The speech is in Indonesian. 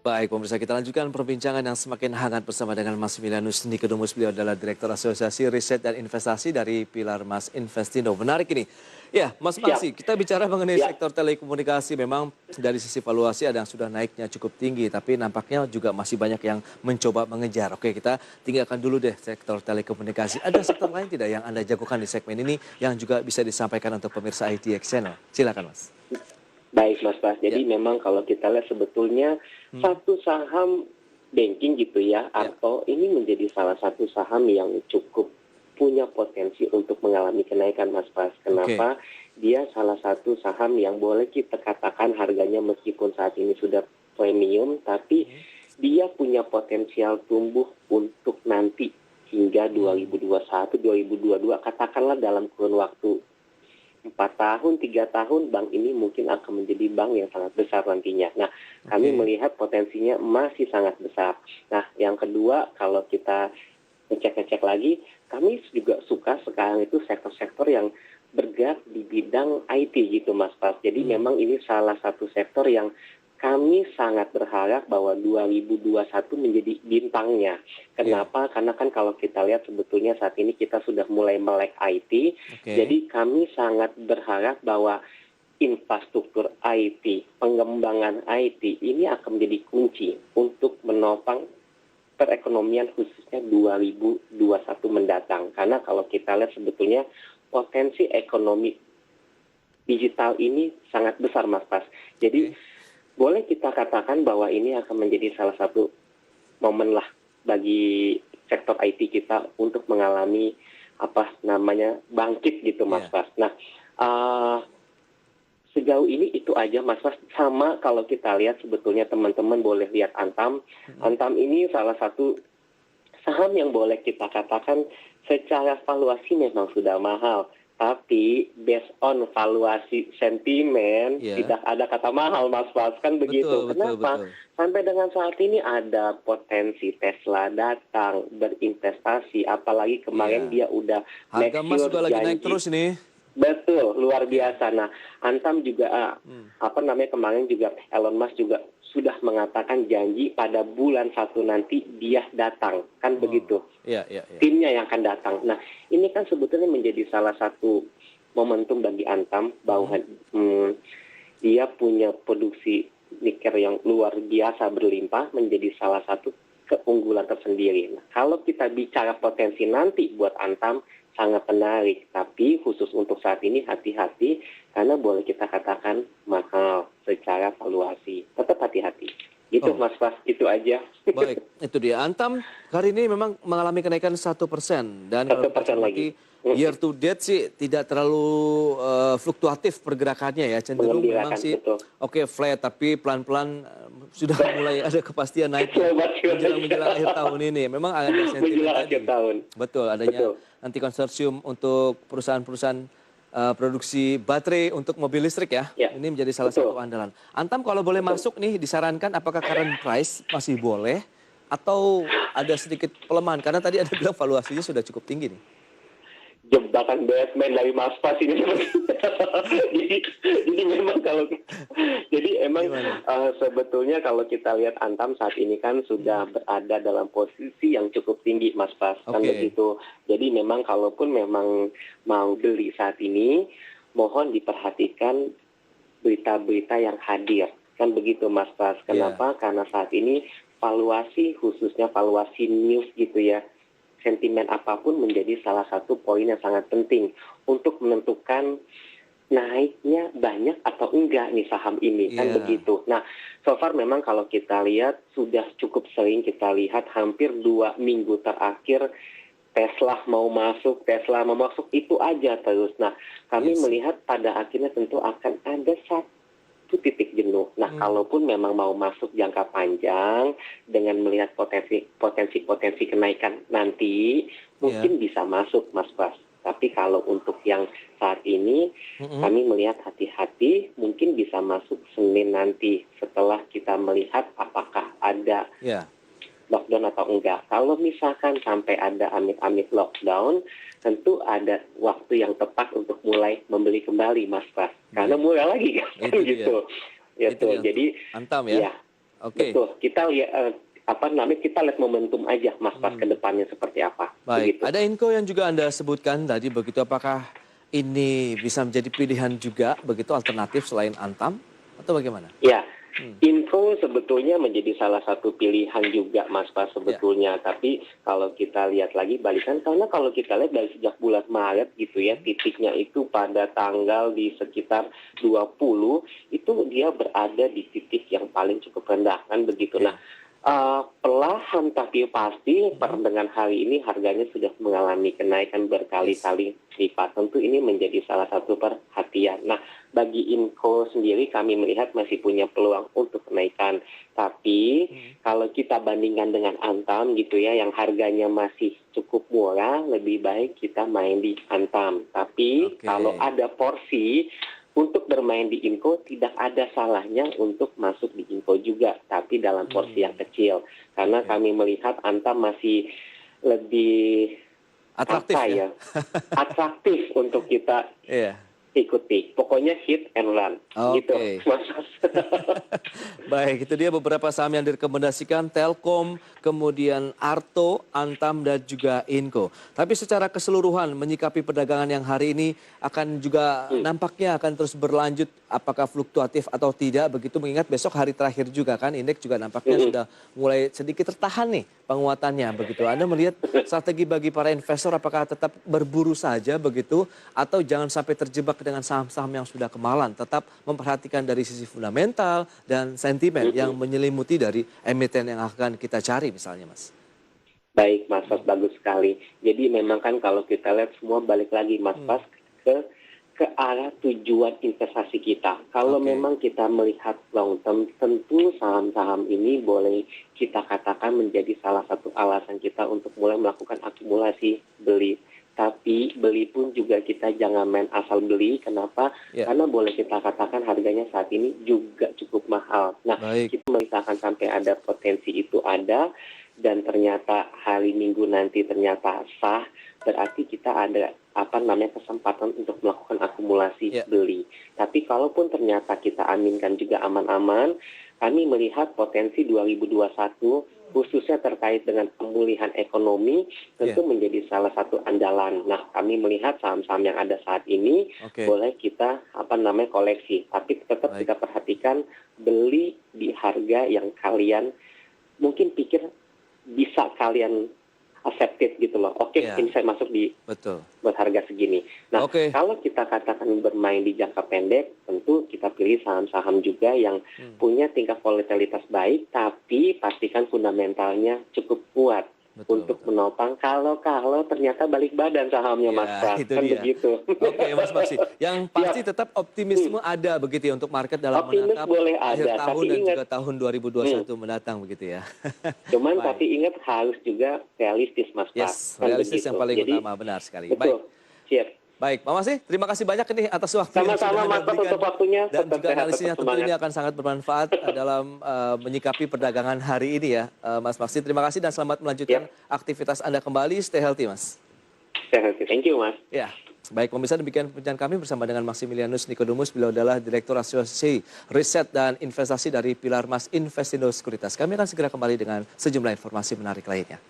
Baik, pemirsa, kita lanjutkan perbincangan yang semakin hangat bersama dengan Mas Milanus Nikodemus. Beliau adalah Direktur Asosiasi Riset dan Investasi dari Pilar Mas Investindo. Menarik ini. Ya, Mas Siap, Maksi, kita bicara mengenai ya, sektor telekomunikasi. Memang dari sisi valuasi ada yang sudah naiknya cukup tinggi, tapi nampaknya juga masih banyak yang mencoba mengejar. Oke, kita tinggalkan dulu deh sektor telekomunikasi. Ada sektor lain tidak yang Anda jagokan di segmen ini yang juga bisa disampaikan untuk pemirsa ITX Channel? Silakan, Mas. baik Mas Bas. Ya. Jadi memang kalau kita lihat sebetulnya satu saham banking gitu ya, Ya. atau ini menjadi salah satu saham yang cukup punya potensi untuk mengalami kenaikan Mas Bas. Oke. Kenapa? Dia salah satu saham yang boleh kita katakan harganya meskipun saat ini sudah premium, tapi dia punya potensial tumbuh untuk nanti hingga 2021-2022, katakanlah dalam kurun waktu 4 tahun, 3 tahun, bank ini mungkin akan menjadi bank yang sangat besar nantinya. Nah, kami Oke. melihat potensinya masih sangat besar. Nah, yang kedua, kalau kita ngecek-ngecek lagi, kami juga suka sekarang itu sektor-sektor yang bergerak di bidang IT gitu, Mas Pas. Jadi memang ini salah satu sektor yang kami sangat berharap bahwa 2021 menjadi bintangnya. Ya. Kenapa? Karena kan kalau kita lihat sebetulnya saat ini kita sudah mulai melek IT. Oke. Jadi kami sangat berharap bahwa infrastruktur IT, pengembangan IT ini akan menjadi kunci untuk menopang perekonomian khususnya 2021 mendatang. Karena kalau kita lihat sebetulnya potensi ekonomi digital ini sangat besar, Mas Pas. Jadi boleh kita katakan bahwa ini akan menjadi salah satu momen lah bagi sektor IT kita untuk mengalami bangkit gitu, Mas Ya. Pas. Nah, sejauh ini itu aja, Mas Pas. Sama kalau kita lihat sebetulnya teman-teman boleh lihat Antam. Antam ini salah satu saham yang boleh kita katakan secara valuasi memang sudah mahal. Tapi based on valuasi sentimen, Ya. tidak ada kata mahal, Mas Pas, kan begitu. Betul, betul, Kenapa? betul. Sampai dengan saat ini ada potensi Tesla datang berinvestasi, apalagi kemarin Iya. dia udah make Harga emas sure juga lagi naik janji. terus ini. Betul, luar Iya. biasa. Nah, Antam juga kemarin juga Elon Musk juga sudah mengatakan janji pada bulan 1 nanti dia datang, kan Oh. begitu. Iya, iya, iya. Timnya yang akan datang. Nah, ini kan sebetulnya menjadi salah satu momentum bagi Antam bahwa dia punya produksi nikel yang luar biasa berlimpah, menjadi salah satu keunggulan tersendiri. Nah, kalau kita bicara potensi nanti buat Antam sangat menarik, tapi khusus untuk saat ini hati-hati karena boleh kita katakan mahal secara valuasi. Tetap hati-hati. Gitu, Oh. Mas Pas, itu aja. Baik, itu dia. Antam hari ini memang mengalami kenaikan 1%. Dan kalau kita 1% lagi. cermati year to date sih tidak terlalu fluktuatif pergerakannya ya. Cenderung memang Mengembirakan, sih betul. oke flat, tapi pelan-pelan sudah mulai ada kepastian naiknya. Selamat Menjelang akhir tahun ini. Memang ada sentimen menjelang akhir tadi. tahun. Betul, adanya Betul. nanti konsorsium untuk perusahaan-perusahaan produksi baterai untuk mobil listrik ya. Ya, Ini menjadi salah satu betul. andalan. Antam kalau boleh Betul. masuk nih disarankan apakah current price masih boleh atau ada sedikit pelemahan karena tadi Anda bilang valuasinya sudah cukup tinggi nih. Jebakan Batman dari Mas Pas ini. jadi memang Gimana? sebetulnya kalau kita lihat Antam saat ini kan sudah berada dalam posisi yang cukup tinggi, Mas Pas, kan Oke. begitu. Jadi memang kalaupun memang mau beli saat ini, mohon diperhatikan berita-berita yang hadir, kan begitu, Mas Pas. Kenapa? Karena saat ini valuasi, khususnya valuasi news gitu ya, sentimen apapun menjadi salah satu poin yang sangat penting untuk menentukan naiknya banyak atau enggak nih saham ini, kan Iya. begitu. Nah, so far memang kalau kita lihat sudah cukup sering kita lihat hampir 2 minggu terakhir Tesla mau masuk itu aja terus. Nah, kami Iya sih. melihat pada akhirnya tentu akan ada satu titik jenuh. Nah, kalaupun memang mau masuk jangka panjang dengan melihat potensi kenaikan nanti, mungkin bisa masuk, Mas Bas. Tapi kalau untuk yang saat ini, kami melihat hati-hati, mungkin bisa masuk Senin nanti setelah kita melihat apakah ada Ya. lockdown atau enggak. Kalau misalkan sampai ada amit-amit lockdown, tentu ada waktu yang tepat untuk mulai membeli kembali, Mas Bas. Karena murah lagi kan Itu dia. gitu. Itu dia Jadi untuk Antam ya. ya, Oke. Betul. Kita lihat kita lihat momentum aja Mas Pras ke depannya seperti apa. Baik, Begitu. ada Inco yang juga Anda sebutkan tadi begitu, apakah ini bisa menjadi pilihan juga begitu alternatif selain Antam atau bagaimana? Ya, Hmm. info sebetulnya menjadi salah satu pilihan juga Mas Pras Ya. sebetulnya. Tapi kalau kita lihat lagi balikan, karena kalau kita lihat dari sejak bulan Maret gitu ya, titiknya itu pada tanggal di sekitar 20, itu dia berada di titik yang paling cukup rendah kan begitu. Oke. Nah, perlahan tapi pasti dengan hari ini harganya sudah mengalami kenaikan berkali-kali lipat. Tentu ini menjadi salah satu perhatian. Nah, bagi Inco sendiri kami melihat masih punya peluang untuk kenaikan. Tapi kalau kita bandingkan dengan Antam gitu ya, yang harganya masih cukup murah, lebih baik kita main di Antam. Tapi Oke. kalau ada porsi untuk bermain di Inco, tidak ada salahnya untuk masuk di Inco juga, tapi dalam porsi yang kecil. Karena Oke. kami melihat Antam masih lebih Atraktif ya? atraktif untuk kita Iya. ikuti. Pokoknya hit and run. Gitu, Oke. Mas. Baik, itu dia beberapa saham yang direkomendasikan, Telkom, kemudian Arto, Antam, dan juga Inco. Tapi secara keseluruhan menyikapi perdagangan yang hari ini akan juga nampaknya akan terus berlanjut apakah fluktuatif atau tidak begitu, mengingat besok hari terakhir juga kan, indeks juga nampaknya sudah mulai sedikit tertahan nih penguatannya begitu. Anda melihat strategi bagi para investor apakah tetap berburu saja begitu atau jangan sampai terjebak dengan saham-saham yang sudah kemahalan, tetap memperhatikan dari sisi fundamental dan sentimen yang menyelimuti dari emiten yang akan kita cari misalnya, Mas. Baik, Mas Fas, bagus sekali. Jadi memang kan kalau kita lihat semua balik lagi, Mas Fas, ke arah tujuan investasi kita. Kalau Oke. memang kita melihat long term, tentu saham-saham ini boleh kita katakan menjadi salah satu alasan kita untuk mulai melakukan akumulasi beli. Tapi beli pun juga kita jangan main asal beli. Kenapa? Ya. Karena boleh kita katakan harganya saat ini juga cukup mahal. Nah, Baik. kita misalkan sampai ada potensi itu ada, dan ternyata hari Minggu nanti ternyata sah, berarti kita ada kesempatan untuk melakukan akumulasi beli. Tapi kalaupun ternyata kita aminkan juga aman-aman, kami melihat potensi 2021 khususnya terkait dengan pemulihan ekonomi tentu menjadi salah satu andalan. Nah, kami melihat saham-saham yang ada saat ini boleh kita koleksi, tapi tetap kita perhatikan beli di harga yang kalian mungkin pikir bisa kalian accepted gitu loh. Oke, ini saya masuk di buat harga segini. Nah, kalau kita katakan bermain di jangka pendek, tentu kita pilih saham-saham juga yang punya tingkat volatilitas baik, tapi pastikan fundamentalnya cukup kuat untuk menopang kalau ternyata balik badan sahamnya, Mas Pras. Itu Kan dia. begitu. Oke, Mas Maksi. Yang pasti tetap optimisme ada begitu ya untuk market dalam Optimis menatap boleh akhir ada, tahun tapi dan ingat, juga tahun 2021 mendatang begitu ya. cuman Baik. tapi ingat harus juga realistis, Mas Pras. Yes, Kan realistis begitu. yang paling Jadi, utama, benar sekali. betul. Baik. Siap. Baik, Pak Masih, terima kasih banyak ini atas waktu yang sudah Sama-sama, Anda Mas Pras, berikan. untuk waktunya. Dan Tetap juga sehat, analisisnya tetap tentu ini semangat. akan sangat bermanfaat dalam menyikapi perdagangan hari ini ya, Mas Maksi. Terima kasih dan selamat melanjutkan aktivitas Anda kembali. Stay healthy, Mas. Stay healthy. Thank you, Mas. Ya, baik pemirsa, demikian perbincangan kami bersama dengan Maximilianus Nikodemus. Beliau adalah Direktur Asosiasi Riset dan Investasi dari Pilar Mas Investindo Sekuritas. Kami akan segera kembali dengan sejumlah informasi menarik lainnya.